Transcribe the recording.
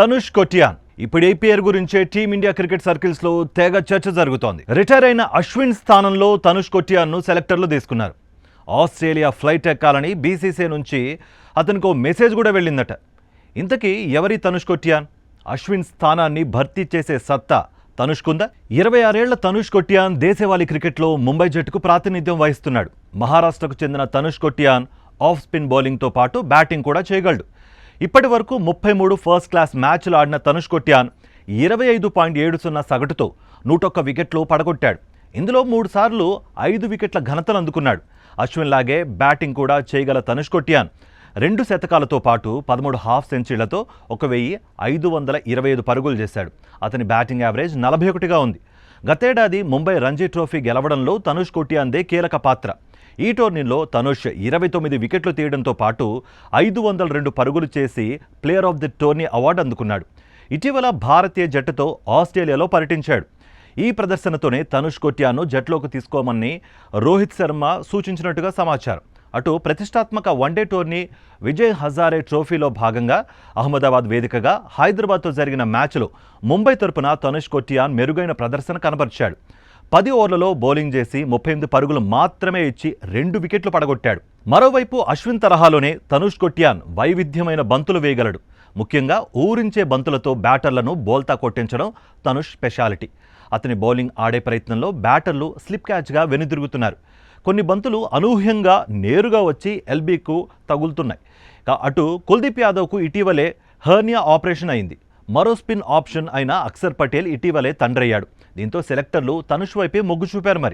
తనుష్ కొట్యాన్ ఇప్పుడు ఈ పేరు గురించే టీమిండియా క్రికెట్ సర్కిల్స్ లో తెగ చర్చ జరుగుతోంది. రిటైర్ అయిన అశ్విన్ స్థానంలో తనుష్ కొట్యాన్ ను సెలెక్టర్లు తీసుకున్నారు. ఆస్ట్రేలియా ఫ్లైట్ ఎక్కాలని బీసీసీ నుంచి అతనికి ఓ మెసేజ్ కూడా వెళ్ళిందట. ఇంతకీ ఎవరి తనుష్ కొట్యాన్? అశ్విన్ స్థానాన్ని భర్తీ చేసే సత్తా తనుష్కుందా? 26 ఏళ్ల తనుష్ కొట్యాన్ దేశవాళీ క్రికెట్లో ముంబై జట్టుకు ప్రాతినిధ్యం వహిస్తున్నాడు. మహారాష్ట్రకు చెందిన తనుష్ కొట్యాన్ ఆఫ్ స్పిన్ బౌలింగ్తో పాటు బ్యాటింగ్ కూడా చేయగలడు. ఇప్పటి వరకు 33 ఫస్ట్ క్లాస్ మ్యాచ్లు ఆడిన తనుష్ కొట్యాన్ 25.70 సగటుతో 101 వికెట్లు పడగొట్టాడు. ఇందులో 3 సార్లు 5 వికెట్ల ఘనతను అందుకున్నాడు. అశ్విన్ లాగే బ్యాటింగ్ కూడా చేయగల తనుష్ కొట్యాన్ 2 శతకాలతో పాటు 13 హాఫ్ సెంచరీలతో 1525 పరుగులు చేశాడు. అతని బ్యాటింగ్ యావరేజ్ 41గా ఉంది. గతేడాది ముంబై రంజీ ట్రోఫీ గెలవడంలో తనుష్ కొట్యాన్దే కీలక పాత్ర. ఈ టోర్నీలో తనుష్ 29 వికెట్లు తీయడంతో పాటు 502 పరుగులు చేసి player of the tourney award అందుకున్నాడు. ఇటీవల భారతీయ జట్టుతో ఆస్ట్రేలియాలో పర్యటించాడు. ఈ ప్రదర్శనతోనే తనుష్ కొట్యాన్ను జట్టులోకి తీసుకోమని రోహిత్ శర్మ సూచించినట్టుగా సమాచారం. అటు ప్రతిష్టాత్మక వన్డే టోర్నీ విజయ్ హజారే ట్రోఫీలో భాగంగా అహ్మదాబాద్ వేదికగా హైదరాబాద్తో జరిగిన మ్యాచ్లో ముంబై తరపున తనుష్ కొట్యాన్ మెరుగైన ప్రదర్శన కనబర్చాడు. 10 ఓవర్లలో బౌలింగ్ చేసి 38 పరుగులు మాత్రమే ఇచ్చి 2 వికెట్లు పడగొట్టాడు. మరోవైపు అశ్విన్ తరహాలోనే తనుష్ కొట్యాన్ వైవిధ్యమైన బంతులు వేయగలడు. ముఖ్యంగా ఊరించే బంతులతో బ్యాటర్లను బోల్తా కొట్టించడం తనుష్ స్పెషాలిటీ. అతని బౌలింగ్ ఆడే ప్రయత్నంలో బ్యాటర్లు స్లిప్ క్యాచ్గా వెనుదిరుగుతున్నారు. కొన్ని బంతులు అనూహ్యంగా నేరుగా వచ్చి ఎల్బీకు తగులుతున్నాయి. అటు కుల్దీప్ యాదవ్కు ఇటీవలే హెర్నియా ఆపరేషన్ అయింది. మరో స్పిన్ ఆప్షన్ అయిన అక్షర్ పటేల్ ఇటీవలే తండ్రయ్యాడు. దీంతో సెలెక్టర్లు తనుష్ వైపే మొగ్గు చూపారు. మరి